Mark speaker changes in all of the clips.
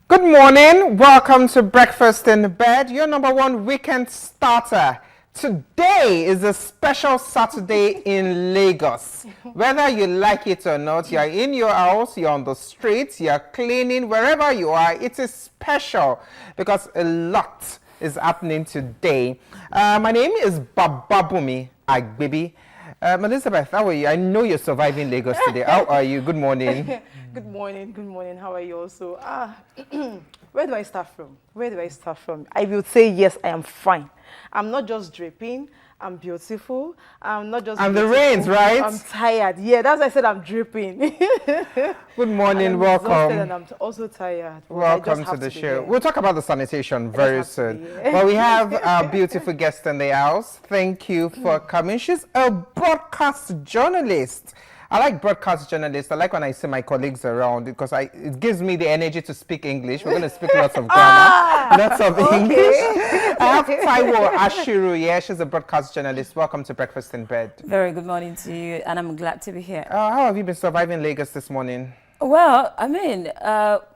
Speaker 1: Good morning. Welcome to Breakfast in Bed, your number one weekend starter. Today is a special Saturday in Lagos. Whether you like it or not, you're in your house, you're on the streets, you're cleaning, wherever you are, it is special because a lot is happening today. My name is Bababumi Agbibi. Elizabeth, how are you? I know you're surviving Lagos today. How are you? Good morning.
Speaker 2: Good morning, good morning. How are you also? Where do I start from? Where do I start from? I will say yes, I am fine. I'm not just dripping. I'm beautiful. I'm not just.
Speaker 1: And
Speaker 2: beautiful.
Speaker 1: the rains, right?
Speaker 2: I'm tired. Yeah, that's why I said I'm dripping.
Speaker 1: Good morning,
Speaker 2: I'm
Speaker 1: welcome.
Speaker 2: exhausted and I'm also tired.
Speaker 1: Welcome to the show. We'll talk about the sanitation very soon. But we have our beautiful guest in the house. Thank you for coming. She's a broadcast journalist. I like broadcast journalists. I like when I see my colleagues around because it gives me the energy to speak English. We're going to speak lots of grammar, lots of English. I have Taiwo Ashiru. Yeah, she's a broadcast journalist. Welcome to Breakfast in Bed.
Speaker 3: Very good morning to you, and I'm glad to be here.
Speaker 1: How have you been surviving Lagos this morning?
Speaker 3: Well, I mean,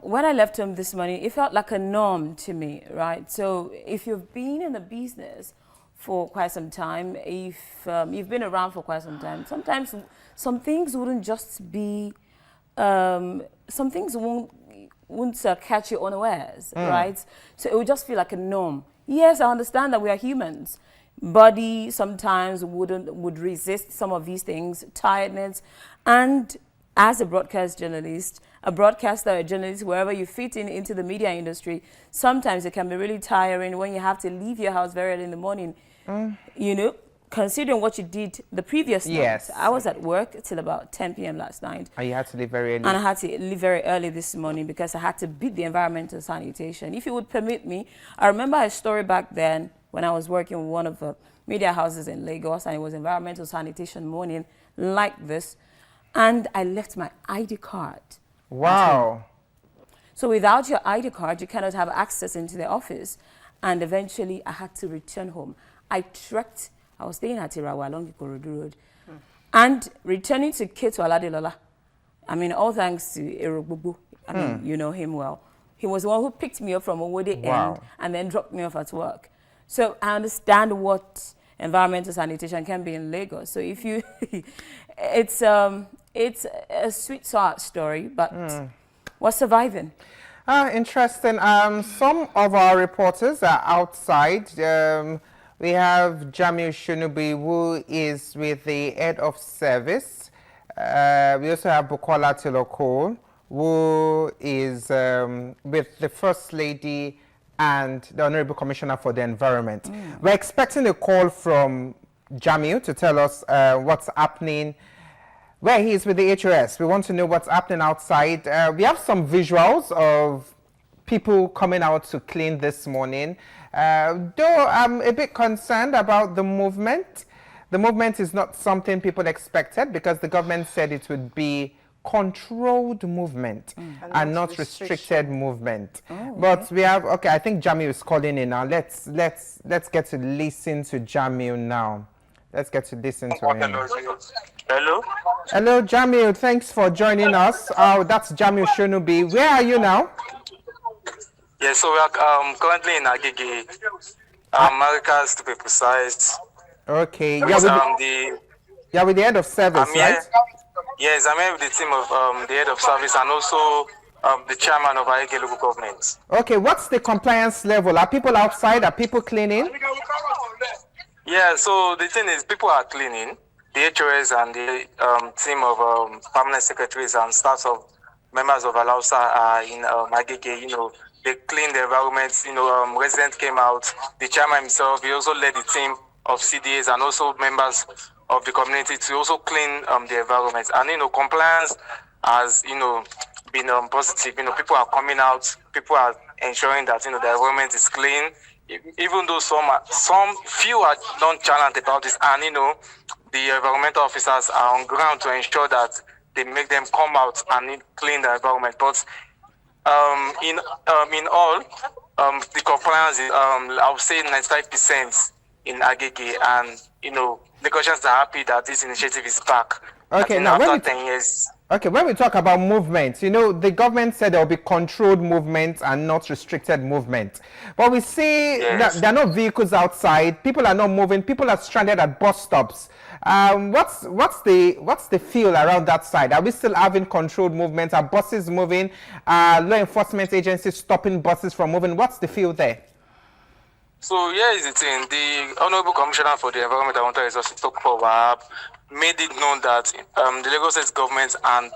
Speaker 3: when I left home this morning, it felt like a norm to me, right? So if you've been in the business for quite some time, if you've been around for quite some time, sometimes some things wouldn't just be, some things won't catch you unawares, right? So it would just feel like a norm. Yes, I understand that we are humans. Body sometimes would resist some of these things, tiredness, and as a broadcast journalist, a broadcaster, a journalist, wherever you fit into the media industry, sometimes it can be really tiring when you have to leave your house very early in the morning. You know, considering what you did the previous night. I was at work till about 10 p.m. last night.
Speaker 1: And you had to leave very early.
Speaker 3: And I had to leave very early this morning because I had to beat the environmental sanitation. If you would permit me, I remember a story back then when I was working with one of the media houses in Lagos, and it was environmental sanitation morning like this. And I left my ID card.
Speaker 1: Wow.
Speaker 3: So without your ID card, you cannot have access into the office. And eventually, I had to return home. I trekked. I was staying at Irawa along Ikorodu Road. And returning to Ketu Aladelola, I mean, all thanks to Erogbubu. I mean, you know him well. He was the one who picked me up from Owode end and then dropped me off at work. So I understand what environmental sanitation can be in Lagos. So if you, it's a sweet sour story, but we're surviving.
Speaker 1: Interesting. Some of our reporters are outside. We have Jamiu Shunubi, who is with the head of service. We also have Bukola Tilokol, who is with the First Lady and the Honorable Commissioner for the Environment. We're expecting a call from Jamiu to tell us what's happening, where he is with the HOS. We want to know what's happening outside. We have some visuals of people coming out to clean this morning. Though I'm a bit concerned about the movement. The movement is not something people expected because the government said it would be controlled movement and not restricted movement. But we have, okay, I think Jamiu is calling in now. Let's get to listen to Jamiu now. Let's get to listen to him.
Speaker 4: Hello?
Speaker 1: Hello, Jamiu. Thanks for joining us. That's Jamiu Shonubi. Where are you now?
Speaker 4: Yeah, so we are currently in Agege, Americas to be precise.
Speaker 1: Okay.
Speaker 4: You're
Speaker 1: with the head of service, right?
Speaker 4: Yes, I'm here with the team of the head of service and also the chairman of Agege local government.
Speaker 1: Okay, what's the compliance level? Are people outside? Are people cleaning?
Speaker 4: Yeah, so the thing is, people are cleaning. The HOS and the team of permanent secretaries and staff of members of Alausa are in Agege, you know. They cleaned the environment, you know, residents came out, the chairman himself, he also led the team of CDAs and also members of the community to also clean the environment. And, you know, compliance has, you know, been positive. You know, people are coming out, people are ensuring that, you know, the environment is clean, even though some few are nonchalant about this. And, you know, the environmental officers are on ground to ensure that they make them come out and clean the environment. But in all, the compliance is, I would say 95% in Agege, and you know, Lagosians are happy that this initiative is back.
Speaker 1: Okay,
Speaker 4: now after 10 years.
Speaker 1: Okay, when we talk about movement, you know, the government said there will be controlled movement and not restricted movement. But we see that there are no vehicles outside, people are not moving, people are stranded at bus stops. What's the feel around that side? Are we still having controlled movement? Are buses moving? Law enforcement agencies stopping buses from moving? What's the feel there?
Speaker 4: So here is the thing. The Honorable Commissioner for the Environment and Water Resources, Dr. Wahab, made it known that the Lagos State government and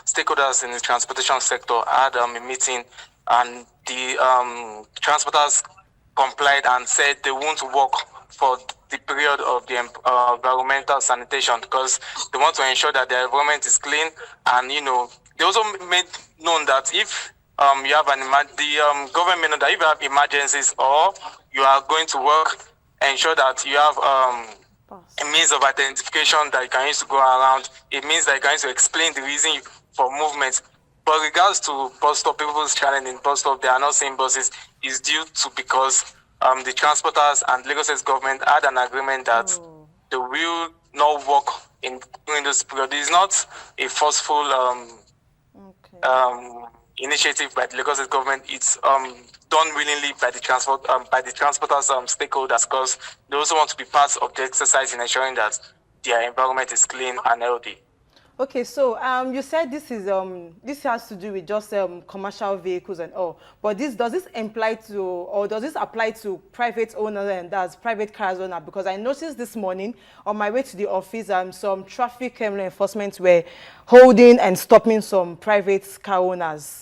Speaker 4: stakeholders in the transportation sector had a meeting, and the transporters complied and said they won't work for the period of the environmental sanitation because they want to ensure that the environment is clean. And they also made known that if you have the government may know that if you have emergencies or you are going to work, ensure that you have a means of identification that you can use to go around. It means that you can use to explain the reason for movement. But regards to bus stop, people's challenge in bus stop, they are not seeing buses, is due to because the transporters and Lagos State government had an agreement that they will not work during this period. It is not a forceful initiative by the Lagos State government. It's done willingly by the transporters stakeholders because they also want to be part of the exercise in ensuring that their environment is clean and healthy.
Speaker 2: Okay, so you said this has to do with just commercial vehicles and all, but does this apply to private owners, and that's private cars owner? Because I noticed this morning on my way to the office, some traffic enforcement were holding and stopping some private car owners.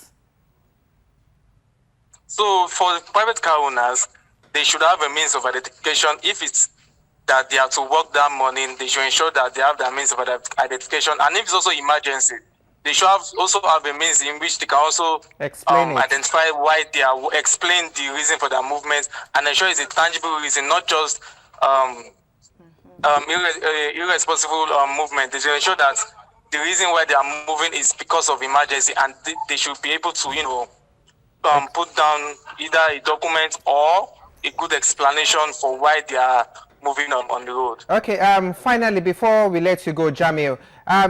Speaker 4: So for private car owners, they should have a means of identification. If it's that they have to work that morning, they should ensure that they have that means of identification. And if it's also emergency, they should also have a means in which they can also identify why they are, explain the reason for their movement, and ensure it's a tangible reason, not just irresponsible movement. They should ensure that the reason why they are moving is because of emergency, and they should be able to, put down either a document or a good explanation for why they are moving on the road. Okay,
Speaker 1: finally, before we let you go, Jamil,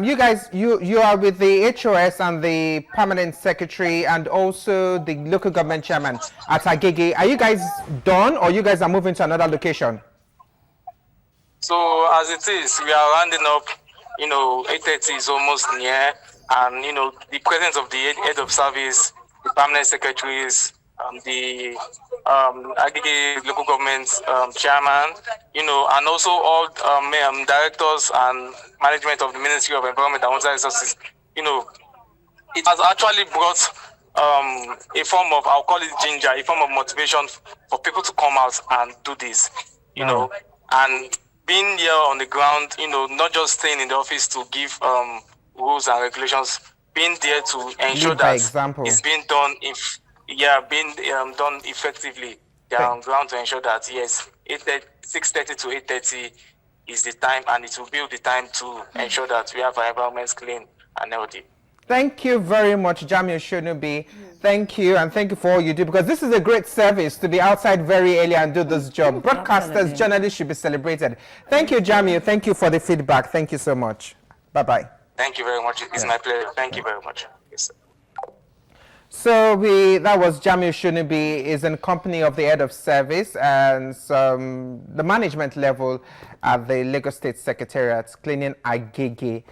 Speaker 1: you guys, you are with the HOS and the permanent secretary and also the local government chairman at Agege. Are you guys done, or you guys are moving to another location?
Speaker 4: So as it is, we are rounding up, 8:30 is almost near, and the presence of the head of service, the permanent secretaries, the Agege local government chairman, and also all directors and management of the Ministry of Environment and Water Resources, it has actually brought a form of, I'll call it ginger, a form of motivation for people to come out and do this, and being here on the ground, not just staying in the office to give rules and regulations, being there to ensure that it's being done done effectively. They are on ground to ensure that, yes, 6:30 to 8:30 is the time, and it will be the time to ensure that we have our environments clean and healthy.
Speaker 1: Thank you very much, Jamil Shonubi. Thank you, and thank you for all you do, because this is a great service to be outside very early and do this job. Broadcasters, journalists should be celebrated. Thank you, Jamil. Thank you for the feedback. Thank you so much. Bye-bye.
Speaker 4: Thank you very much. It's my pleasure. Thank you very much. Yes, sir.
Speaker 1: So that was Jamil Shonubi, is in company of the head of service and the management level at the Lagos State Secretariat, cleaning Agege.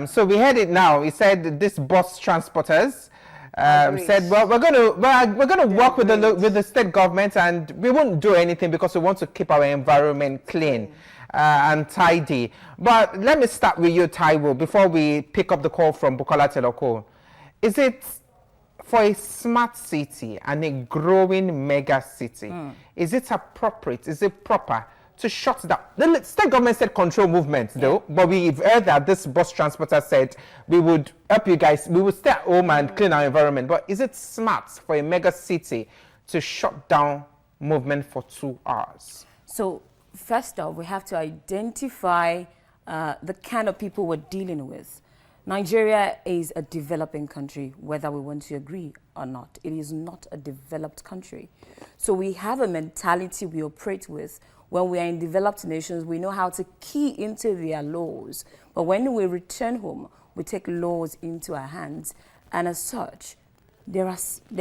Speaker 1: So we heard it now. He said this bus transporters said, well, we're going to work with the state government, and we won't do anything because we want to keep our environment clean and tidy. But let me start with you, Taiwo, before we pick up the call from Bukola Teloko. Is it for a smart city and a growing mega city, is it appropriate, is it proper to shut down? The state government said control movement, though, but we've heard that this bus transporter said we would help you guys, we would stay at home and clean our environment. But is it smart for a mega city to shut down movement for 2 hours?
Speaker 3: So first off, we have to identify the kind of people we're dealing with. Nigeria is a developing country, whether we want to agree or not. It is not a developed country. So we have a mentality we operate with. When we are in developed nations, we know how to key into their laws. But when we return home, we take laws into our hands. And as such, there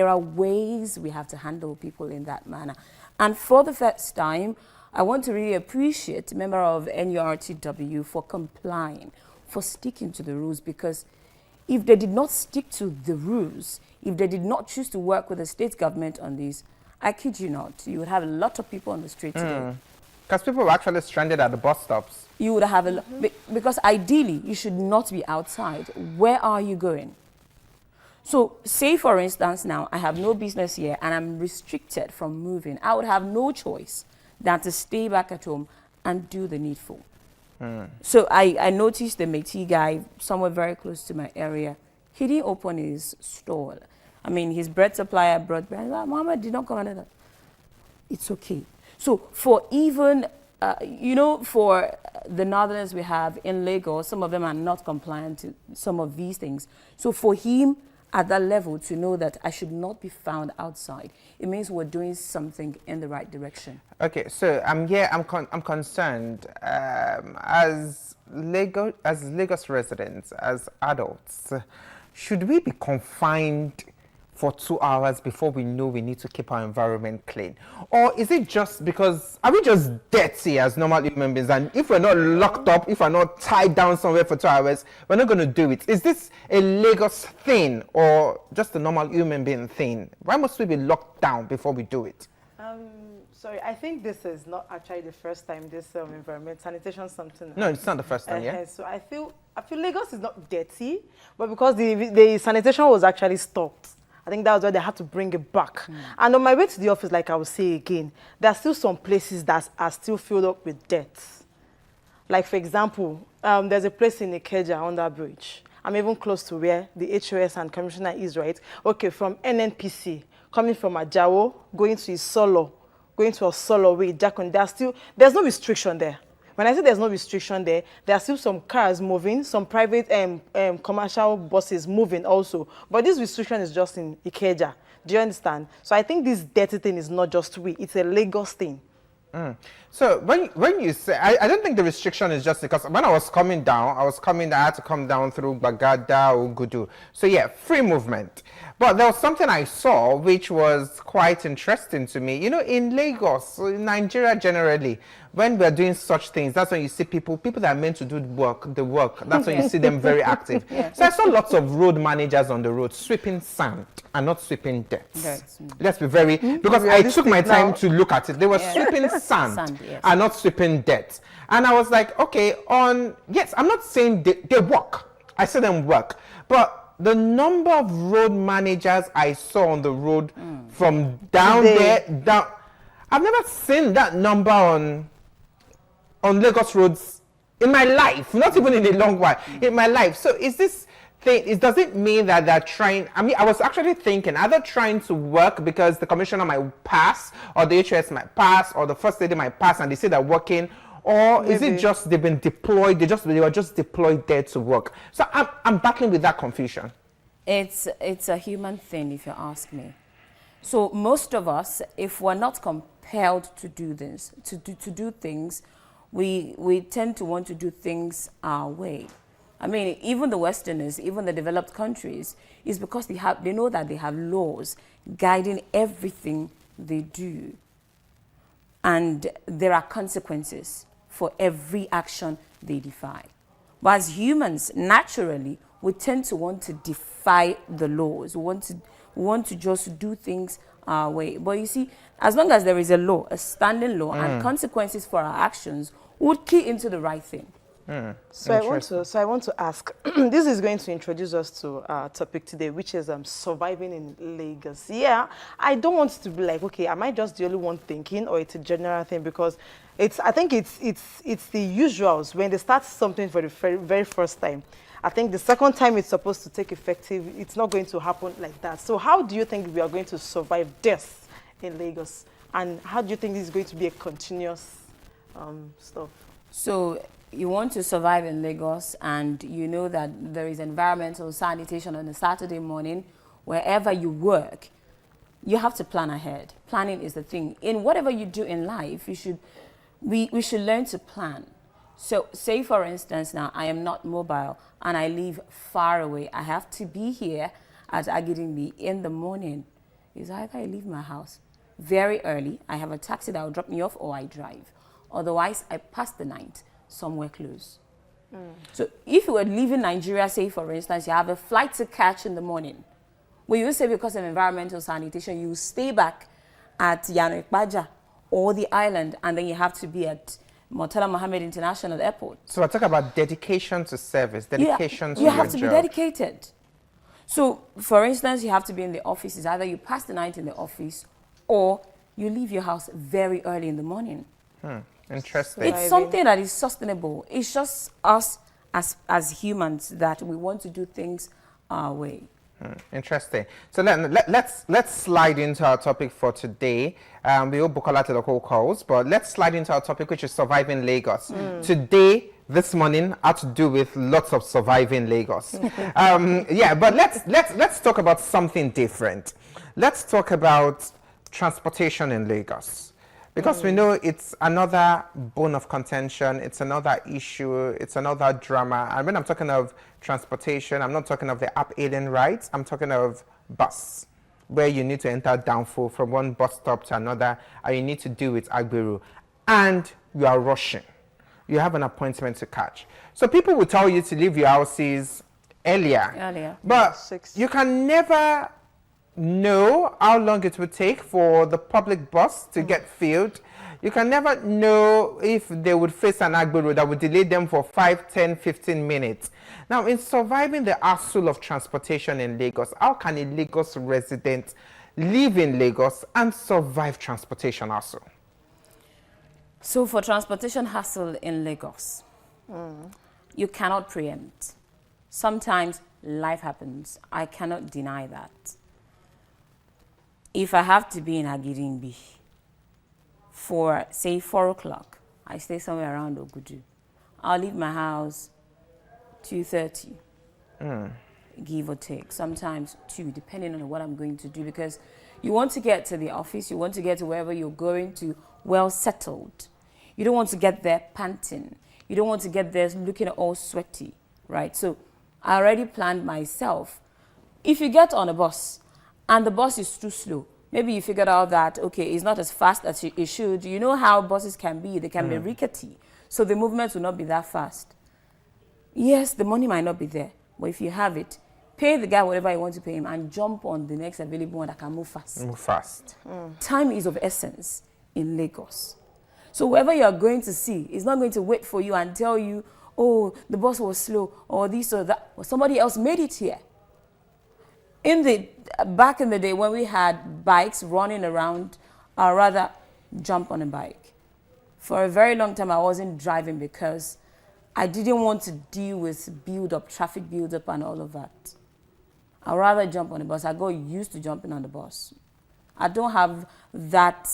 Speaker 3: are ways we have to handle people in that manner. And for the first time, I want to really appreciate the member of NURTW for complying, for sticking to the rules, because if they did not stick to the rules, if they did not choose to work with the state government on this, I kid you not, you would have a lot of people on the street today.
Speaker 1: Because people were actually stranded at the bus stops.
Speaker 3: You would have a lot, because ideally, you should not be outside. Where are you going? So say, for instance, now I have no business here and I'm restricted from moving. I would have no choice than to stay back at home and do the needful. So I noticed the Métis guy somewhere very close to my area. He didn't open his stall. I mean, his bread supplier brought bread. Mama did not come under that. It's okay. So for even, for the northerners we have in Lagos, some of them are not compliant to some of these things. So for him, at that level, to know that I should not be found outside, it means we're doing something in the right direction.
Speaker 1: Okay, so I'm concerned as Lagos residents, as adults, should we be confined for 2 hours before we know we need to keep our environment clean? Or is it just because, are we just dirty as normal human beings? And if we're not locked up, if we're not tied down somewhere for 2 hours, we're not going to do it. Is this a Lagos thing or just a normal human being thing? Why must we be locked down before we do it?
Speaker 2: Sorry, I think this is not actually the first time this environment sanitation something.
Speaker 1: No, it's not the first time, yeah?
Speaker 2: So I feel Lagos is not dirty, but because the sanitation was actually stopped, I think that was why they had to bring it back. And on my way to the office, like I will say again, there are still some places that are still filled up with dirt. Like, for example, there's a place in Ikeja under bridge. I'm even close to where the HOS and commissioner is, right? Okay, from NNPC, coming from Ajawo, going to Isolo, going to Osolo way, Jakon, there's no restriction there. When I say there's no restriction there are still some cars moving, some private commercial buses moving also. But this restriction is just in Ikeja. Do you understand? So I think this dirty thing is not just it's a Lagos thing.
Speaker 1: So when you say, I don't think the restriction is just because when I was coming down, I had to come down through Bagada or Gudu. So yeah, free movement. But there was something I saw which was quite interesting to me. You know, in Lagos, in Nigeria generally, when we're doing such things, that's when you see people that are meant to do the work. That's when you see them very active. So I saw lots of road managers on the road sweeping sand and not sweeping dirt. Let's be very, because I took my time to look at it. They were sweeping sand and not sweeping dirt. And I was like, okay, yes, I'm not saying they work. I see them work. But the number of road managers I saw on the road from down I've never seen that number on Lagos roads in my life, not even in a long while, in my life. So is this thing, does it mean that they're trying, I was actually thinking, are they trying to work because the commissioner might pass, or the HOS might pass, or the first lady might pass and they say they're working, or is it just they've been deployed, they were just deployed there to work? So I'm battling with that confusion.
Speaker 3: It's a human thing, if you ask me. So most of us, if we're not compelled to do this, to do things, we tend to want to do things our way. I mean, even the Westerners, even the developed countries, is because they know that they have laws guiding everything they do. And there are consequences for every action they defy. But as humans, naturally, we tend to want to defy the laws. We want to just do things our way. But you see, as long as there is a law, a standing law, and consequences for our actions, we would key into the right thing.
Speaker 2: So I want to ask, this is going to introduce us to our topic today, which is surviving in Lagos. Yeah, I don't want it to be like, okay, am I just the only one thinking, or it's a general thing? Because I think it's the usuals when they start something for the very first time. I think the second time it's supposed to take effective, it's not going to happen like that. So how do you think we are going to survive this in Lagos? And how do you think this is going to be a continuous stuff?
Speaker 3: So you want to survive in Lagos, and you know that there is environmental sanitation on a Saturday morning. Wherever you work, you have to plan ahead. Planning is the thing. In whatever you do in life, we should learn to plan. So say for instance now, I am not mobile and I live far away. I have to be here at Agidingbi in the morning. It's either I leave my house very early, I have a taxi that will drop me off, or I drive. Otherwise, I pass the night somewhere close. So if you were leaving Nigeria, say for instance, you have a flight to catch in the morning, well, you say because of environmental sanitation, you stay back at Yano Ikpaja or the island, and then you have to be at Murtala Mohammed International Airport.
Speaker 1: So I talk about dedication to service, dedication to
Speaker 3: you
Speaker 1: your
Speaker 3: have to be
Speaker 1: job.
Speaker 3: dedicated. So, for instance, you have to be in the office. It's either you pass the night in the office or you leave your house very early in the morning.
Speaker 1: Interesting.
Speaker 3: It's something that is sustainable. It's just us as humans that we want to do things our way.
Speaker 1: Interesting. So let's slide into our topic for today. We will Bukola to the local calls, but let's slide into our topic, which is surviving Lagos. Today, this morning, had to do with lots of surviving Lagos. Yeah, but let's talk about something different. Let's talk about transportation in Lagos. Because we know it's another bone of contention, it's another issue, it's another drama. And when I'm talking of transportation, I'm not talking of the up-alien rights, I'm talking of bus, where you need to enter Downfall from one bus stop to another, and you need to do it Agberu. And you are rushing. You have an appointment to catch. So people will tell you to leave your houses earlier. But you can never know how long it would take for the public bus to get filled. You can never know if they would face an Agberu that would delay them for 5, 10, 15 minutes. Now, in surviving the hassle of transportation in Lagos, how can a Lagos resident live in Lagos and survive transportation hassle?
Speaker 3: So for transportation hassle in Lagos, you cannot preempt. Sometimes life happens. I cannot deny that. If I have to be in Agidingbi for, say, 4 o'clock, I stay somewhere around Ogudu. I'll leave my house 2:30, give or take, sometimes 2, depending on what I'm going to do, because you want to get to the office, you want to get to wherever you're going to well settled. You don't want to get there panting. You don't want to get there looking all sweaty, right? So I already planned myself. If you get on a bus and the bus is too slow, maybe you figured out that, okay, it's not as fast as it should. You know how buses can be. They can be rickety. So the movement will not be that fast. Yes, the money might not be there. But if you have it, pay the guy whatever you want to pay him and jump on the next available one that can move fast.
Speaker 1: Move fast.
Speaker 3: Time is of essence in Lagos. So whoever you are going to see is not going to wait for you and tell you, oh, the bus was slow or this or that. Or somebody else made it here. Back in the day when we had bikes running around, I'd rather jump on a bike. For a very long time, I wasn't driving because I didn't want to deal with traffic build-up and all of that. I'd rather jump on the bus. I got used to jumping on the bus. I don't have that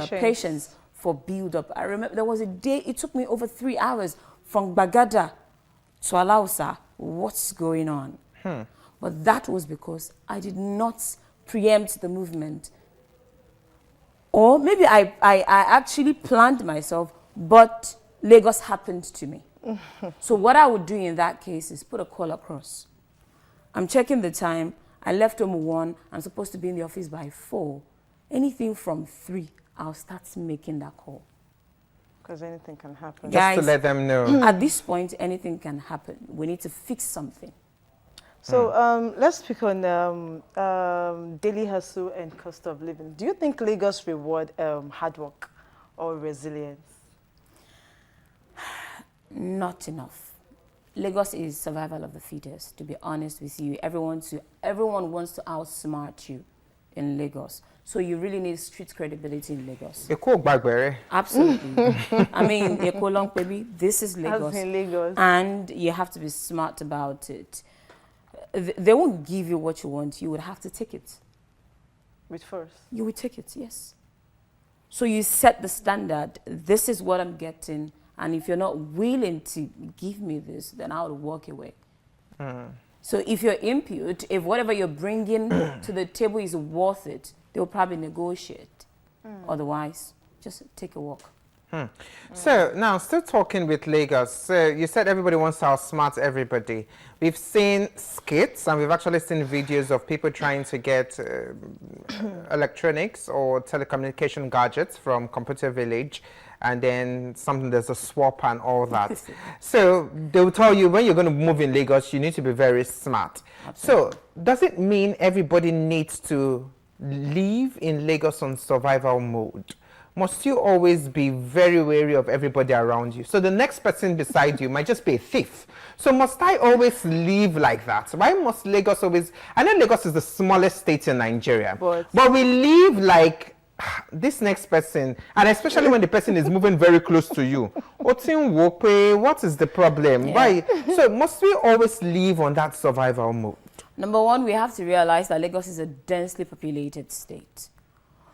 Speaker 3: patience for build-up. I remember there was a day, it took me over 3 hours from Bagada to Alausa. What's going on? But that was because I did not preempt the movement. Or maybe I actually planned myself, but Lagos happened to me. So what I would do in that case is put a call across. I'm checking the time. I left home at 1. I'm supposed to be in the office by 4. Anything from 3, I'll start making that call.
Speaker 2: Because anything can happen.
Speaker 3: Guys,
Speaker 1: Just to let them know.
Speaker 3: At this point, anything can happen. We need to fix something.
Speaker 2: So let's speak on daily hustle and cost of living. Do you think Lagos reward hard work or resilience?
Speaker 3: Not enough. Lagos is survival of the fittest, to be honest with you. Everyone wants to outsmart you in Lagos. So you really need street credibility in Lagos. Absolutely. I mean, baby, this is Lagos.
Speaker 2: Lagos.
Speaker 3: And you have to be smart about it. They won't give you what you want. You would have to take it.
Speaker 2: With force?
Speaker 3: You would take it, yes. So you set the standard. This is what I'm getting. And if you're not willing to give me this, then I would walk away. So if you're impute, if whatever you're bringing to the table is worth it, they'll probably negotiate. Otherwise, just take a walk.
Speaker 1: So now, still talking with Lagos. So you said everybody wants to outsmart everybody. We've seen skits and we've actually seen videos of people trying to get electronics or telecommunication gadgets from Computer Village, and then there's a swap and all that. So they will tell you when you're going to move in Lagos, you need to be very smart. Absolutely. So does it mean everybody needs to live in Lagos on survival mode? Must you always be very wary of everybody around you? So the next person beside you might just be a thief. So must I always live like that? Why must Lagos always... I know Lagos is the smallest state in Nigeria, but we live like this next person, and especially when the person is moving very close to you. What is the problem? Yeah. Why? So must we always live on that survival mode?
Speaker 3: Number one, we have to realize that Lagos is a densely populated state.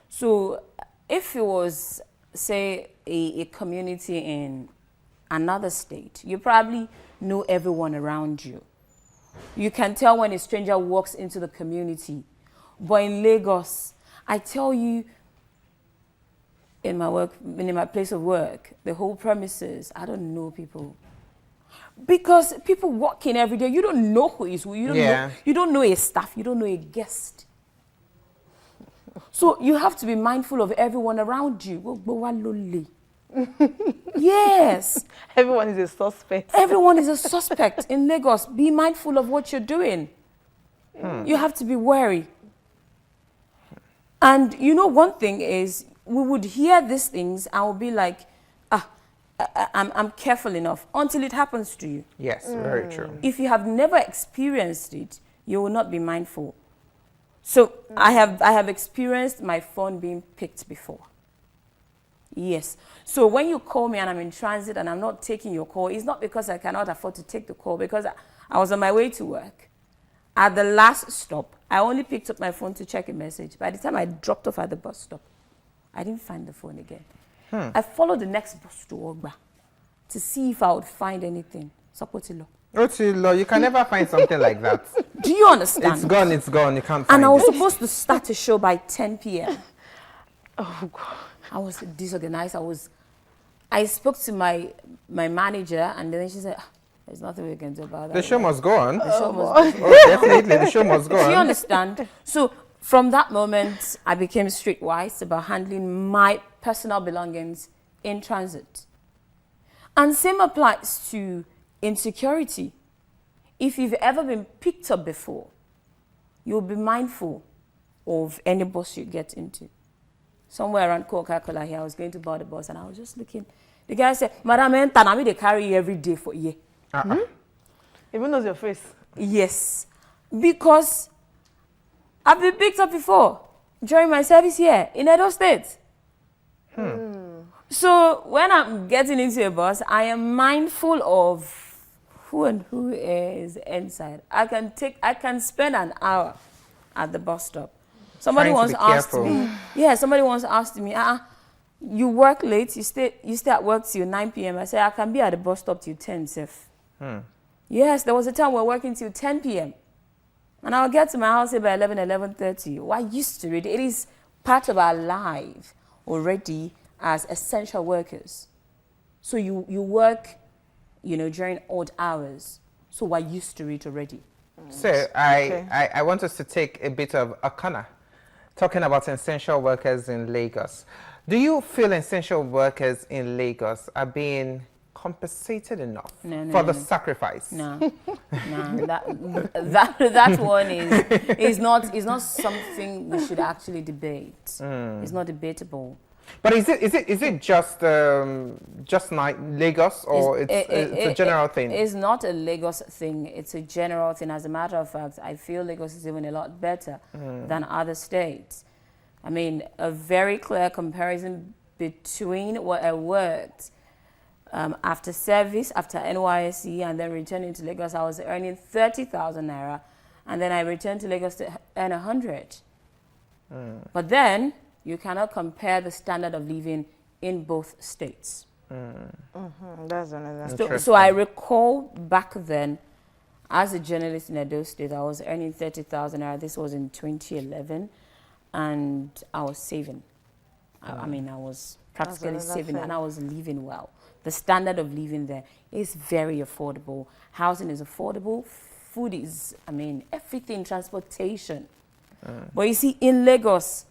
Speaker 3: So if it was, say, a community in another state, you probably know everyone around you. You can tell when a stranger walks into the community. But in Lagos, I tell you, in my place of work, the whole premises, I don't know people. Because people walk in every day, you don't know who is who. You don't know a staff, you don't know a guest. So you have to be mindful of everyone around you. Yes.
Speaker 2: Everyone is a suspect.
Speaker 3: Everyone is a suspect in Lagos. Be mindful of what you're doing. You have to be wary. And you know, one thing is, we would hear these things and we'll be like, I'm careful enough until it happens to you.
Speaker 1: Yes, very true.
Speaker 3: If you have never experienced it, you will not be mindful. So I have experienced my phone being picked before. Yes. So when you call me and I'm in transit and I'm not taking your call, it's not because I cannot afford to take the call, because I was on my way to work. At the last stop, I only picked up my phone to check a message. By the time I dropped off at the bus stop, I didn't find the phone again. I followed the next bus to Ogba to see if I would find anything. Sopotilo.
Speaker 1: Otilo, you can never find something like that.
Speaker 3: Do you understand?
Speaker 1: It's gone, you can't find it.
Speaker 3: And I was supposed to start a show by 10 p.m.
Speaker 2: Oh, God.
Speaker 3: I was disorganized. I spoke to my manager, and then she said, there's nothing we can do about that.
Speaker 1: The show must go on.
Speaker 3: The show must go on.
Speaker 1: Oh, definitely, the show must go on.
Speaker 3: Do you understand? So from that moment, I became streetwise about handling my personal belongings in transit. And same applies to insecurity. If you've ever been picked up before, you'll be mindful of any bus you get into. Somewhere around Coca-Cola here, I was going to board the bus and I was just looking. The guy said, Madam Entanami, they carry you every day for a year.
Speaker 2: Even knows your face.
Speaker 3: Yes. Because I've been picked up before during my service here in Edo State. So when I'm getting into a bus, I am mindful of who and who is inside. I can spend an hour at the bus stop. Somebody once asked me, somebody once asked me, you work late, you stay at work till 9 p.m. I said, I can be at the bus stop till 10, Seth. Yes, there was a time we were working till 10 p.m. And I'll get to my house by 11:30. Well, I used to read. It is part of our life already as essential workers. So you work, during odd hours. So we're used to it already.
Speaker 1: So I want us to take a bit of a corner, talking about essential workers in Lagos. Do you feel essential workers in Lagos are being compensated enough for the sacrifice?
Speaker 3: No, that one is not something we should actually debate. It's not debatable.
Speaker 1: But is it just Lagos, or it's a general thing?
Speaker 3: It's not a Lagos thing. It's a general thing. As a matter of fact, I feel Lagos is even a lot better than other states. I mean, a very clear comparison between what I worked after service, after NYSC, and then returning to Lagos. I was earning 30,000 naira, and then I returned to Lagos to earn 100. But then you cannot compare the standard of living in both states.
Speaker 2: That's another.
Speaker 3: So I recall back then, as a journalist in Edo State, I was earning 30,000 naira. This was in 2011, and I was saving. I mean, I was practically saving, and I was living well. The standard of living there is very affordable. Housing is affordable. Food is, I mean, everything, transportation. But you see, in Lagos,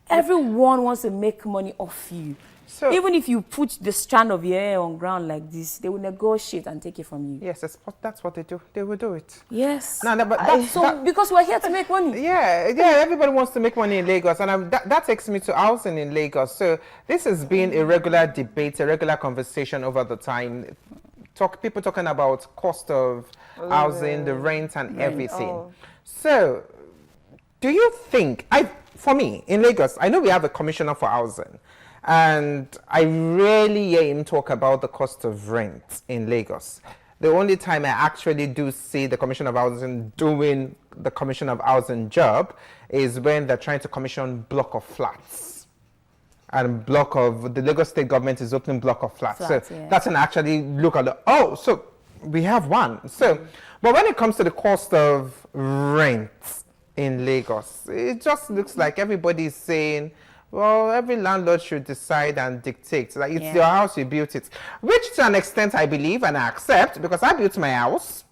Speaker 3: everyone wants to make money off you. So even if you put the strand of your hair on ground like this, they will negotiate and take it from you.
Speaker 1: Yes, that's what they do. They will do it.
Speaker 3: Yes.
Speaker 1: No, but
Speaker 3: because we're here to make money.
Speaker 1: Yeah, everybody wants to make money in Lagos, and that takes me to housing in Lagos. So this has been a regular debate, a regular conversation over the time. People talking about cost of housing, the rent and everything. So do you think, for me, in Lagos, I know we have a commissioner for housing, and I rarely hear him talk about the cost of rent in Lagos. The only time I actually do see the commissioner of housing doing the commissioner of housing job is when they're trying to commission block of flats. And the Lagos state government is opening block of flats. So that's an actually look at so we have one. So, but when it comes to the cost of rent in Lagos, it just looks like everybody's saying, well, every landlord should decide and dictate. Like, it's your house, you built it. Which to an extent I believe and I accept, because I built my house.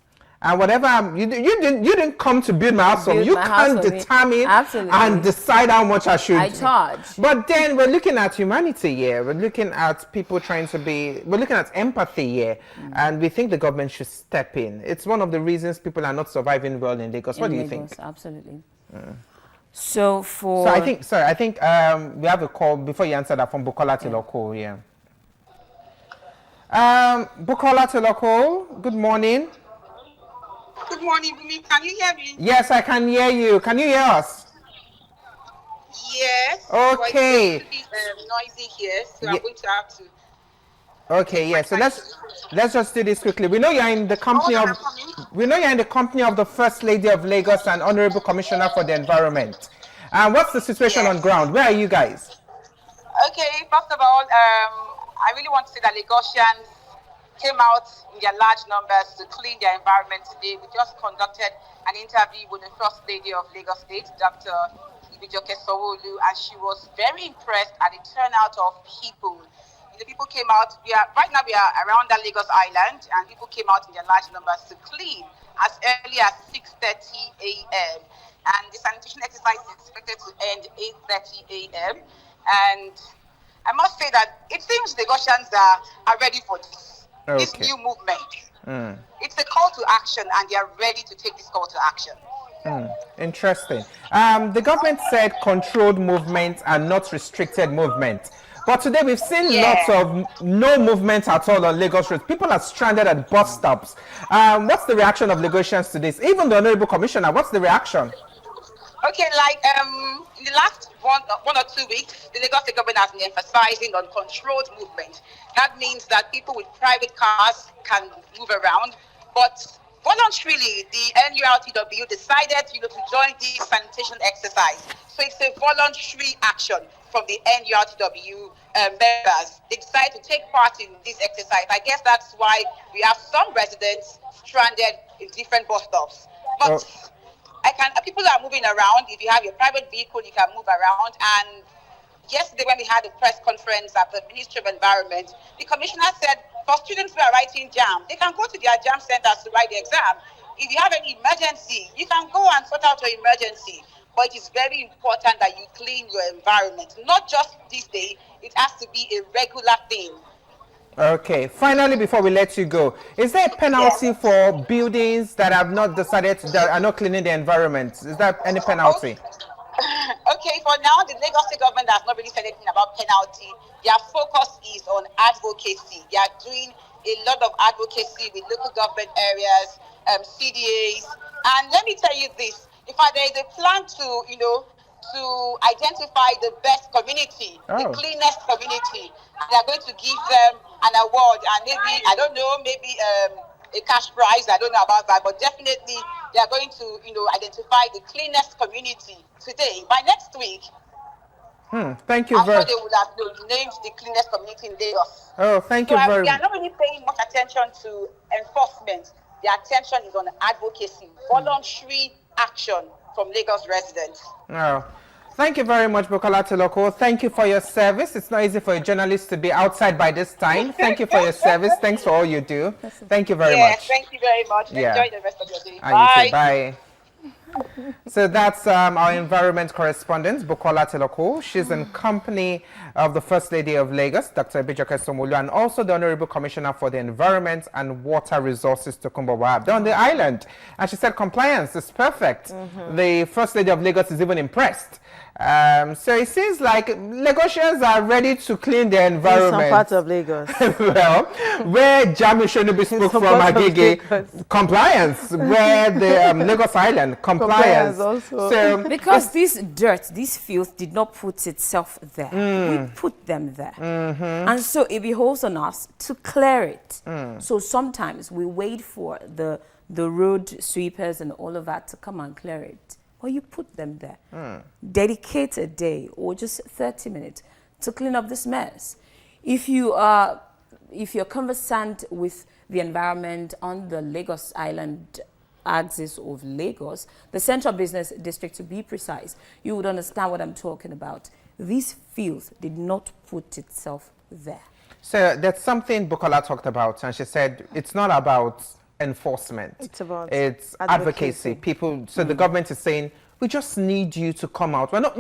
Speaker 1: And whatever, you didn't come to build my house for me. You can't determine and decide how much I should
Speaker 3: charge.
Speaker 1: But then we're looking at humanity here. We're looking at people we're looking at empathy here. And we think the government should step in. It's one of the reasons people are not surviving well in Lagos. What do you think?
Speaker 3: Absolutely. So
Speaker 1: I think we have a call before you answer that from Bukola Tiloko. Yeah. Bukola Tiloko, good morning.
Speaker 5: Good morning, Bumi. Can you hear me?
Speaker 1: Yes, I can hear you. Can you hear us?
Speaker 5: Yes.
Speaker 1: Okay.
Speaker 5: It's noisy here, so I'm going to have to.
Speaker 1: Okay, yeah. So let's just do this quickly. We know you're in the company of the First Lady of Lagos and Honorable Commissioner for the Environment. What's the situation on ground? Where are you guys?
Speaker 5: Okay, first of all, I really want to say that Lagosians came out in their large numbers to clean their environment today. We just conducted an interview with the First Lady of Lagos State, Dr. Ibijoke Sowolu, and she was very impressed at the turnout of people. The people came out. Right now we are around the Lagos Island, and people came out in their large numbers to clean as early as 6:30 a.m. And the sanitation exercise is expected to end 8:30 a.m. And I must say that it seems Lagosians are ready for this new movement. It's a call to action, and they are ready to take this call to action.
Speaker 1: Interesting. The government said controlled movement and not restricted movement. But today we've seen lots of no movement at all on Lagos roads. People are stranded at bus stops. What's the reaction of Lagosians to this? Even the Honorable Commissioner, what's the reaction?
Speaker 5: Okay, in the last one or 2 weeks, the Lagos State government has been emphasizing on controlled movement. That means that people with private cars can move around, but voluntarily, the NURTW decided, to join this sanitation exercise. So it's a voluntary action from the NURTW members. They decided to take part in this exercise. I guess that's why we have some residents stranded in different bus stops. But people are moving around. If you have your private vehicle, you can move around. And yesterday, when we had a press conference at the Ministry of Environment, the commissioner said for students who are writing JAM, they can go to their JAM centers to write the exam. If you have any emergency, you can go and sort out your emergency. But it is very important that you clean your environment. Not just this day, it has to be a regular thing.
Speaker 1: Okay, finally, before we let you go, is there a penalty for buildings that have not decided that are not cleaning the environment? Is there any penalty?
Speaker 5: Okay, for now, the Lagos State government has not really said anything about penalty. Their focus is on advocacy. They are doing a lot of advocacy with local government areas, CDAs. And let me tell you this, in fact, there is a plan to identify the best community, the cleanest community. And they are going to give them an award and maybe a cash prize. I don't know about that, but definitely they are going to, identify the cleanest community today. By next week,
Speaker 1: thank you
Speaker 5: I'm
Speaker 1: very
Speaker 5: sure they would have named the cleanest community in Lagos.
Speaker 1: Oh, thank you very much.
Speaker 5: They are not really paying much attention to enforcement. Their attention is on advocacy, voluntary action from Lagos residents.
Speaker 1: Oh. Thank you very much, Bukola Tiloko. Thank you for your service. It's not easy for a journalist to be outside by this time. Thank you for your service. Thanks for all you do. Thank you very much.
Speaker 5: Thank you very much.
Speaker 1: Yeah.
Speaker 5: Enjoy the rest of your day.
Speaker 1: You
Speaker 5: Bye.
Speaker 1: too. Bye. So that's our environment correspondent, Bukola Tiloko. She's in company of the First Lady of Lagos, Dr. Ebijoke Somolu, and also the Honorable Commissioner for the Environment and Water Resources, Tokunbo Wahab. They're on the island. And she said compliance is perfect. The First Lady of Lagos is even impressed. So it seems like Lagosians are ready to clean their environment.
Speaker 2: In some parts of Lagos.
Speaker 1: Well, where Jami Shonubi spoke from Agege, compliance. Where the Lagos Island, compliance.
Speaker 2: Also.
Speaker 1: So,
Speaker 3: because this dirt, this filth did not put itself there. We put them there. And so it behoves on us to clear it. So sometimes we wait for the road sweepers and all of that to come and clear it. Or you put them there. Dedicate a day or just 30 minutes to clean up this mess. If you're conversant with the environment on the Lagos Island axis of Lagos, the Central Business District to be precise, you would understand what I'm talking about. This filth did not put itself there.
Speaker 1: So that's something Bukola talked about, and she said it's not about enforcement.
Speaker 2: It's about
Speaker 1: advocacy. People. So the government is saying we just need you to come out. We're not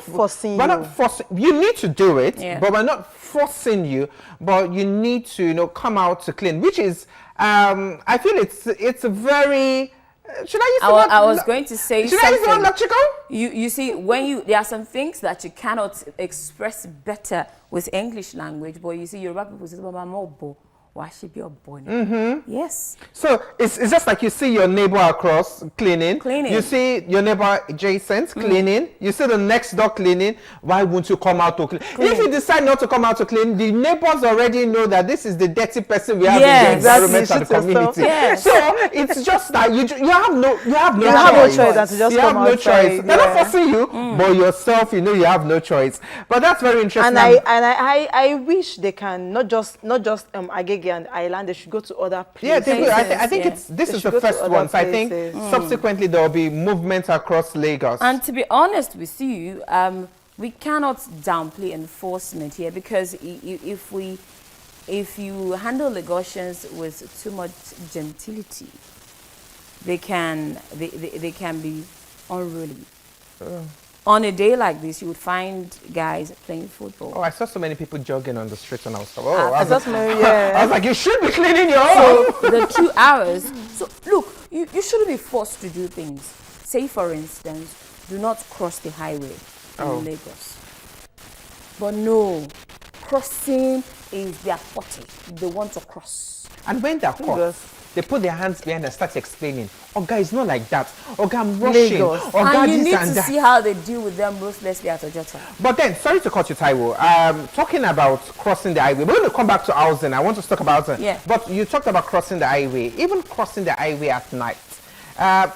Speaker 1: forcing you. We're not forcing. You need to do it, but we're not forcing you. But you need to, come out to clean. Which is, I feel it's a very. Should I use?
Speaker 3: I was going to say
Speaker 1: should
Speaker 3: something.
Speaker 1: I use one logical?
Speaker 3: You see, there are some things that you cannot express better with English language, but you see, Yoruba people say, why should be a boy? Yes.
Speaker 1: So it's just like you see your neighbor across cleaning. You see your neighbor adjacent cleaning. You see the next door cleaning. Why won't you come out to clean? If you decide not to come out to clean, the neighbors already know that this is the dirty person we have in the environment and the community.
Speaker 3: Yes.
Speaker 1: So it's just that you have no choice.
Speaker 2: You have no choice than to just
Speaker 1: you
Speaker 2: come
Speaker 1: have no
Speaker 2: outside.
Speaker 1: choice. They're not forcing you, but yourself, you have no choice. But that's very interesting.
Speaker 2: And I wish they can not just Agege and Island, they should go to other places.
Speaker 1: Yeah, they will. I think this is the first one. So I think subsequently there will be movement across Lagos.
Speaker 3: And to be honest with you, we cannot downplay enforcement here, because if you handle Lagosians with too much gentility, they can be unruly. On a day like this, you would find guys playing football.
Speaker 1: Oh, I saw so many people jogging on the street when I was
Speaker 2: I
Speaker 1: was like, you should be cleaning your own.
Speaker 3: So the 2 hours. So look, you shouldn't be forced to do things. Say, for instance, do not cross the highway in Lagos. But no, crossing is their forte. They want to cross.
Speaker 1: And when they're caught, they put their hands behind and start explaining. Oh, guys, it's not like that. Oh, God, I'm rushing. Oh, God,
Speaker 3: and you
Speaker 1: this
Speaker 3: need
Speaker 1: and
Speaker 3: to
Speaker 1: that.
Speaker 3: see how they deal with them ruthlessly at Ojota.
Speaker 1: But then, sorry to cut you, Taiwo. Talking about crossing the highway, we're going to come back to housing. I want to talk about it.
Speaker 3: Yeah.
Speaker 1: But you talked about crossing the highway. Even crossing the highway at night.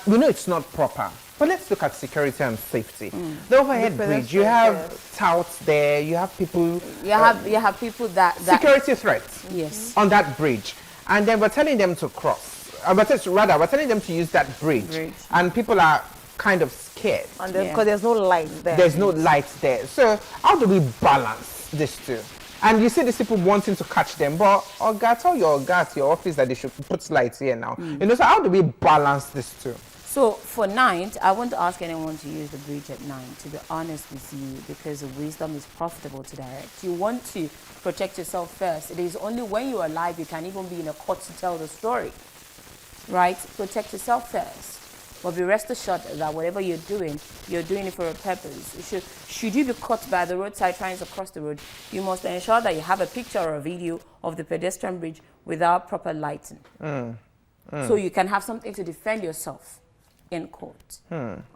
Speaker 1: We know it's not proper. But let's look at security and safety. The overhead bridge, you have touts there, you have people...
Speaker 3: You have people that...
Speaker 1: Security threats.
Speaker 3: Yes.
Speaker 1: On that bridge. And then we're telling them to cross. We're telling them to use that bridge. And people are kind of scared.
Speaker 2: And because there's no light there.
Speaker 1: There's no light there. So how do we balance these two? And you see these people wanting to catch them, but tell your office that they should put lights here now. So how do we balance these two?
Speaker 3: So for night, I won't ask anyone to use the bridge at night, to be honest with you, because wisdom is profitable to direct. You want to protect yourself first. It is only when you are alive you can even be in a court to tell the story, right? Protect yourself first. But be rest assured that whatever you're doing it for a purpose. Should you be caught by the roadside trying to cross the road, you must ensure that you have a picture or a video of the pedestrian bridge without proper lighting. So you can have something to defend yourself in court.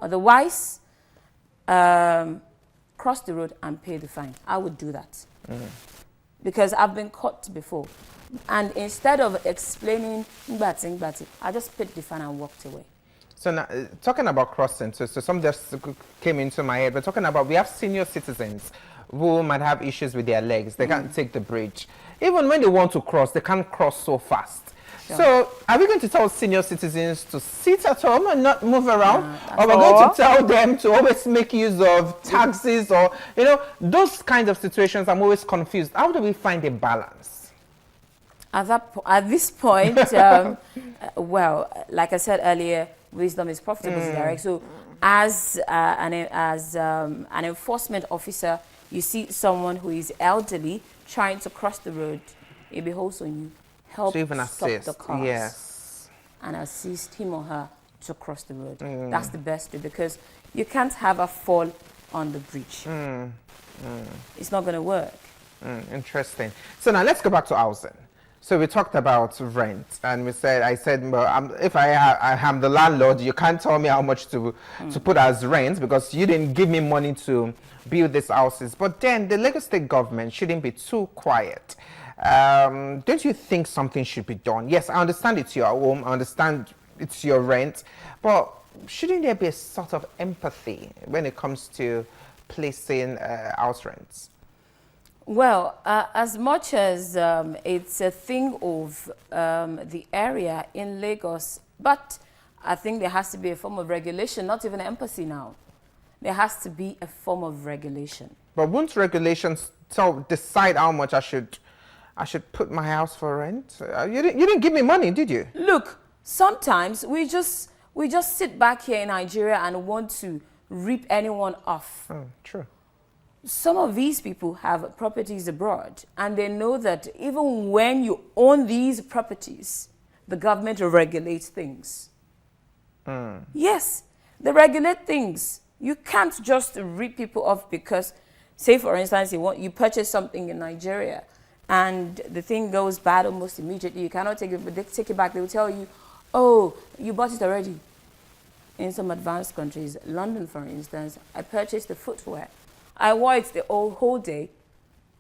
Speaker 3: Otherwise, cross the road and pay the fine. I would do that. Because I've been caught before. And instead of explaining, I just paid the fine and walked away.
Speaker 1: So now, talking about crossing, so some just came into my head. We're talking about, we have senior citizens who might have issues with their legs. They can't take the bridge. Even when they want to cross, they can't cross so fast.
Speaker 3: Sure.
Speaker 1: So, are we going to tell senior citizens to sit at home and not move around?
Speaker 3: Yeah,
Speaker 1: Or we're going to tell them to always make use of taxis or, those kinds of situations? I'm always confused. How do we find a balance?
Speaker 3: At this point, well, like I said earlier, wisdom is profitable is direct. So, as an enforcement officer, you see someone who is elderly trying to cross the road, it behoves on you. Help
Speaker 1: To even
Speaker 3: stop
Speaker 1: assist,
Speaker 3: the cars
Speaker 1: yes.
Speaker 3: and assist him or her to cross the road. That's the best way, because you can't have a fall on the bridge. It's not going to work.
Speaker 1: Interesting. So now let's go back to housing. So we talked about rent, and I said, well, if I am the landlord, you can't tell me how much to put as rent because you didn't give me money to build these houses. But then the Lagos State government shouldn't be too quiet. Don't you think something should be done? Yes, I understand it's your home, I understand it's your rent, but shouldn't there be a sort of empathy when it comes to placing house rents?
Speaker 3: Well, as much as it's a thing of the area in Lagos, but I think there has to be a form of regulation, not even empathy now. There has to be a form of regulation.
Speaker 1: But won't regulations decide how much I should put my house for rent? You didn't give me money, did you?
Speaker 3: Look, sometimes we just sit back here in Nigeria and want to rip anyone off.
Speaker 1: True.
Speaker 3: Some of these people have properties abroad, and they know that even when you own these properties, the government regulates things. Yes, they regulate things. You can't just rip people off because, say for instance, you purchase something in Nigeria and the thing goes bad almost immediately. You cannot take it back. They will tell you, oh, you bought it already. In some advanced countries, London for instance, I purchased the footwear. I wore it the whole day,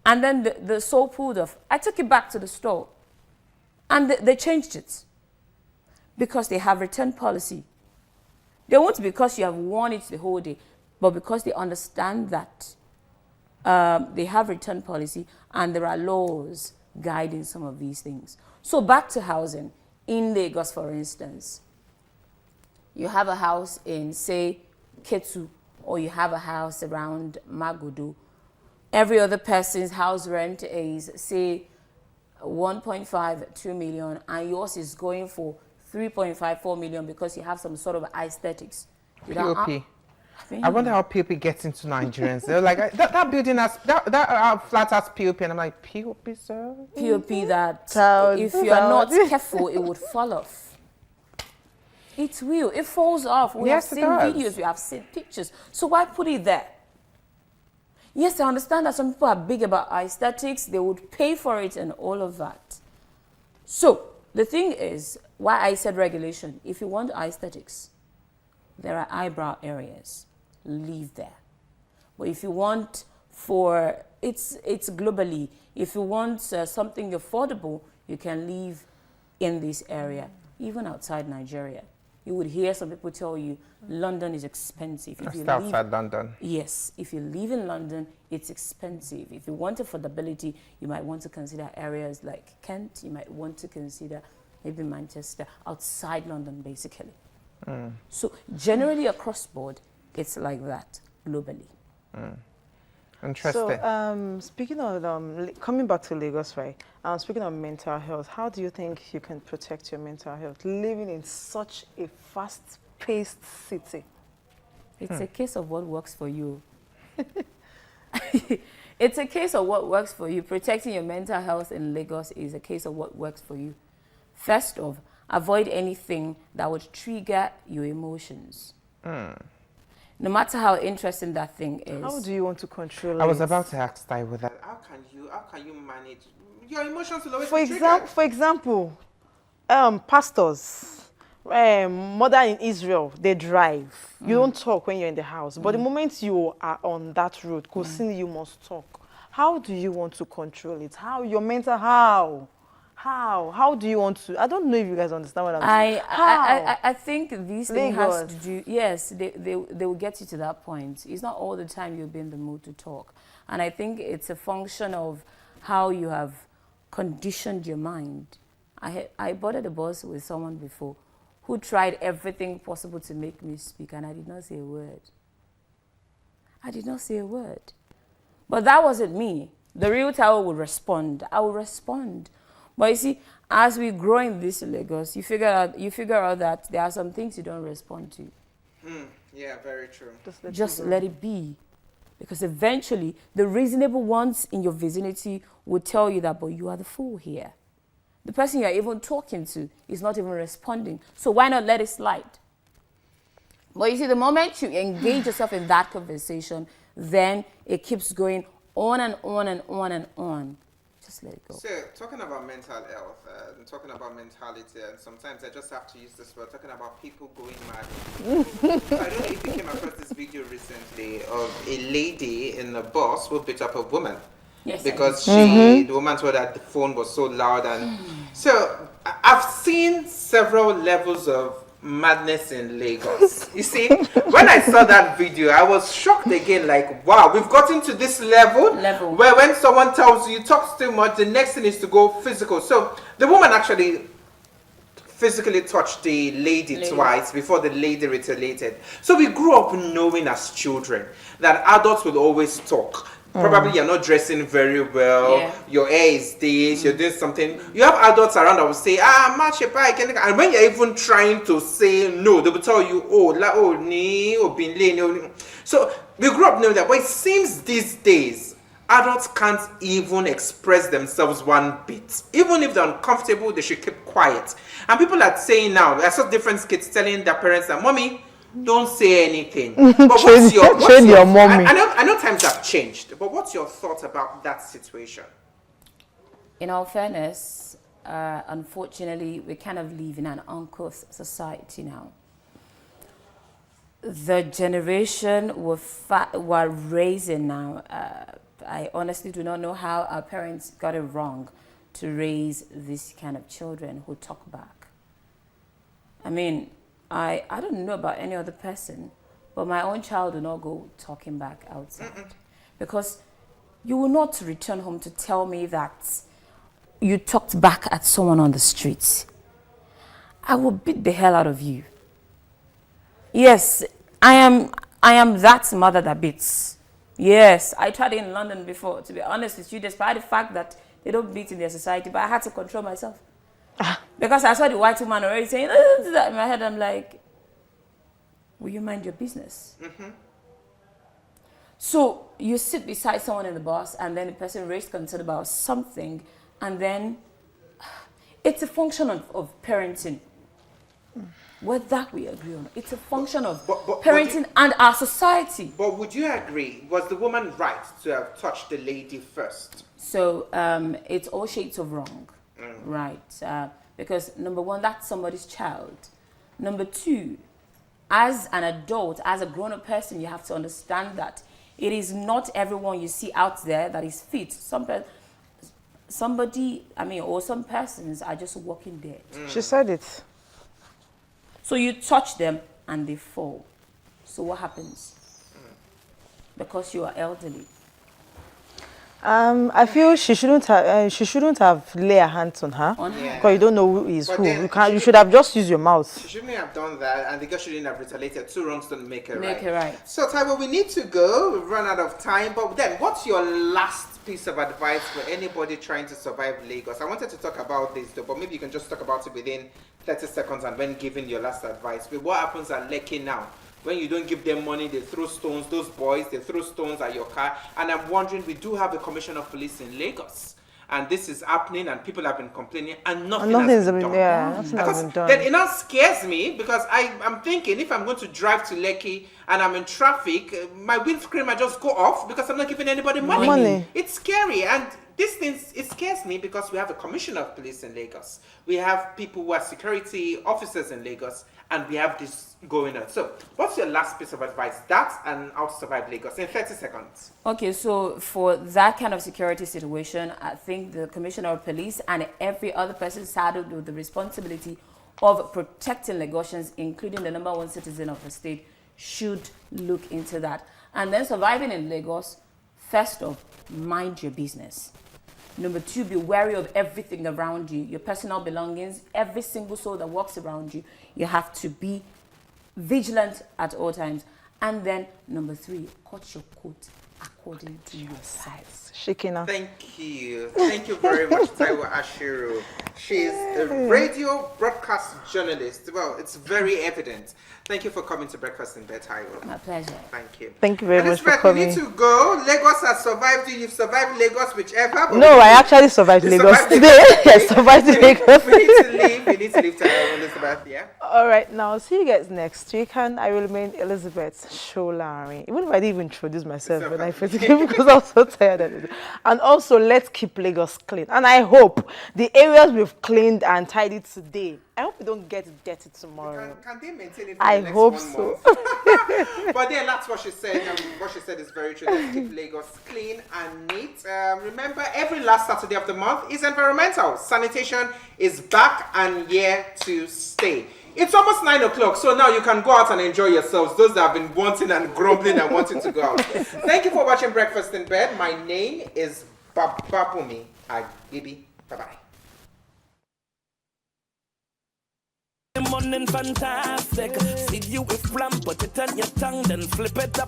Speaker 3: and then the sole pulled off. I took it back to the store, and they changed it because they have return policy. They won't because you have worn it the whole day, but because they understand that they have return policy and there are laws guiding some of these things. So back to housing. In Lagos, for instance, you have a house in, say, Ketu, or you have a house around Magodo. Every other person's house rent is, say, 1.5, 2 million, and yours is going for 3.5, 4 million because you have some sort of aesthetics.
Speaker 1: POP. I wonder how POP gets into Nigerians. They're like, that building has, that flat has POP, and I'm like, POP, sir?
Speaker 3: POP that if you are not careful, it would fall off. It will. It falls off. We have seen videos, we have seen pictures. So why put it there? Yes, I understand that some people are big about aesthetics. They would pay for it and all of that. So the thing is, why I said regulation, if you want aesthetics, there are eyebrow areas. Leave there. But if you want it's globally. If you want something affordable, you can live in this area, even outside Nigeria. You would hear some people tell you London is expensive. If you
Speaker 1: outside London.
Speaker 3: Yes, if you live in London, it's expensive. If you want affordability, you might want to consider areas like Kent. You might want to consider maybe Manchester, outside London, basically. So generally across board, it's like that globally.
Speaker 1: Interesting.
Speaker 2: So, speaking of coming back to Lagos, right? Speaking of mental health, how do you think you can protect your mental health living in such a fast-paced city?
Speaker 3: It's a case of what works for you. It's a case of what works for you. Protecting your mental health in Lagos is a case of what works for you. First off, avoid anything that would trigger your emotions. No matter how interesting that thing is.
Speaker 2: How do you want to control it?
Speaker 1: I was about to ask Ty with that. How can you manage your emotions? Will always be triggered.
Speaker 2: For example, pastors, mother in Israel, they drive. You don't talk when you're in the house, but the moment you are on that road, you must talk. How do you want to control it? How do you want to? I don't know if you guys understand what I'm saying.
Speaker 3: I think this thing has to do, yes, they will get you to that point. It's not all the time you'll be in the mood to talk. And I think it's a function of how you have conditioned your mind. I boarded a bus with someone before who tried everything possible to make me speak, and I did not say a word. I did not say a word. But that wasn't me. The real Taiwo would respond. I would respond. But you see, as we grow in this Lagos, you figure out that there are some things you don't respond to.
Speaker 1: Yeah, very true.
Speaker 3: Just let it be. Because eventually, the reasonable ones in your vicinity will tell you that, but you are the fool here. The person you're even talking to is not even responding. So why not let it slide? But you see, the moment you engage yourself in that conversation, then it keeps going on and on and on and on. Just let it go.
Speaker 1: So, talking about mental health and talking about mentality, and sometimes I just have to use this word, talking about people going mad. I don't know if you came across this video recently of a lady in the bus who beat up a woman.
Speaker 3: Yes,
Speaker 1: because the woman told that the phone was so loud. And so, I've seen several levels of madness in Lagos. You see, when I saw that video, I was shocked again, like, wow, we've gotten to this level where when someone tells you talks too much, the next thing is to go physical. So the woman actually physically touched the lady twice before the lady retaliated. So we grew up knowing as children that adults will always talk. Probably you're not dressing very well, your hair is this, you're doing something. You have adults around that will say, match your bike. And when you're even trying to say no, they will tell you, So we grew up knowing that. But it seems these days, adults can't even express themselves one bit. Even if they're uncomfortable, they should keep quiet. And people are saying now, I saw different kids telling their parents that, Mommy, don't say anything. But what's your mommy? I know times have changed, but what's your thought about that situation?
Speaker 3: In all fairness, unfortunately, we kind of live in an uncouth society now. The generation we're raising now, I honestly do not know how our parents got it wrong to raise this kind of children who talk back. I mean, I don't know about any other person, but my own child will not go talking back outside. Because you will not return home to tell me that you talked back at someone on the streets. I will beat the hell out of you. Yes, I am that mother that beats. Yes, I tried in London before, to be honest with you, despite the fact that they don't beat in their society, but I had to control myself. Because I saw the white woman already saying that in my head. I'm like, will you mind your business? So you sit beside someone in the bus, and then the person raised concern about something, and then it's a function of parenting. Whether we agree on it, it's a function of parenting and our society.
Speaker 1: But would you agree, was the woman right to have touched the lady first?
Speaker 3: So it's all shades of wrong. Right, because number one, that's somebody's child. Number two, as an adult, as a grown-up person, you have to understand that it is not everyone you see out there that is fit. Some persons are just walking dead.
Speaker 2: She said it.
Speaker 3: So you touch them and they fall. So what happens? Because you are elderly.
Speaker 2: I feel she shouldn't have laid her hands on her, because you don't know who is who. You should have just used your mouth.
Speaker 1: She shouldn't have done that, and the girl shouldn't have retaliated. Two wrongs don't make it right.
Speaker 3: Right.
Speaker 1: So, Taiwo, we need to go. We've run out of time. But then, what's your last piece of advice for anybody trying to survive Lagos? I wanted to talk about this, though, but maybe you can just talk about it within 30 seconds and when giving your last advice. But what happens at Lekki now? When you don't give them money, they throw stones. Those boys, they throw stones at your car. And I'm wondering, we do have a commissioner of police in Lagos. And this is happening, and people have been complaining, and nothing has been done.
Speaker 2: Nothing has been done.
Speaker 1: Then it now scares me, because I'm thinking, if I'm going to drive to Lekki and I'm in traffic, my windscreen might just go off because I'm not giving anybody money. It's scary, and these things, it scares me, because we have a commissioner of police in Lagos. We have people who are security officers in Lagos, and we have this going on. So what's your last piece of advice? That and how to survive Lagos in 30 seconds.
Speaker 3: Okay, so for that kind of security situation, I think the commissioner of police and every other person saddled with the responsibility of protecting Lagosians, including the #1 citizen of the state, should look into that. And then surviving in Lagos, first off, mind your business. Number 2, be wary of everything around you, your personal belongings, every single soul that walks around you. You have to be vigilant at all times. And then number 3, cut your coat according to your size.
Speaker 2: Shikina.
Speaker 1: Thank you. Thank you very much, Taiwo Ashiru. She's a radio broadcast journalist. Well, it's very evident. Thank you for coming to Breakfast in Bed, Taiwo.
Speaker 3: My pleasure.
Speaker 1: Thank you.
Speaker 2: Thank you very much for
Speaker 1: Elizabeth,
Speaker 2: coming.
Speaker 1: we need to go. Lagos has survived you. You've survived Lagos, whichever. But
Speaker 2: No, I actually survived
Speaker 1: You
Speaker 2: Lagos
Speaker 1: survived
Speaker 2: today.
Speaker 1: Lagos.
Speaker 2: Yes, survived Lagos.
Speaker 1: We need to leave. We need to leave Elizabeth, yeah?
Speaker 2: All right, now see you guys next week, and I will remain Elizabeth Sholari. Even if I didn't even introduce myself,
Speaker 1: It's
Speaker 2: when I
Speaker 1: okay.
Speaker 2: first came because I was so tired of it. And also, let's keep Lagos clean. And I hope the areas we've cleaned and tidied today, I hope we don't get dirty tomorrow.
Speaker 1: Can they maintain it for
Speaker 2: I
Speaker 1: the next
Speaker 2: hope
Speaker 1: 1
Speaker 2: so.
Speaker 1: month? But then that's what she said, and what she said is very true. Let's keep Lagos clean and neat. Remember, every last Saturday of the month is environmental. Sanitation is back and here to stay. It's almost 9 o'clock, so now you can go out and enjoy yourselves. Those that have been wanting and grumbling and wanting to go out. Thank you for watching Breakfast in Bed. My name is Babumi Agibi. Bye-bye.
Speaker 6: Morning fantastic. See you with flam, put it on your tongue, then flip it up.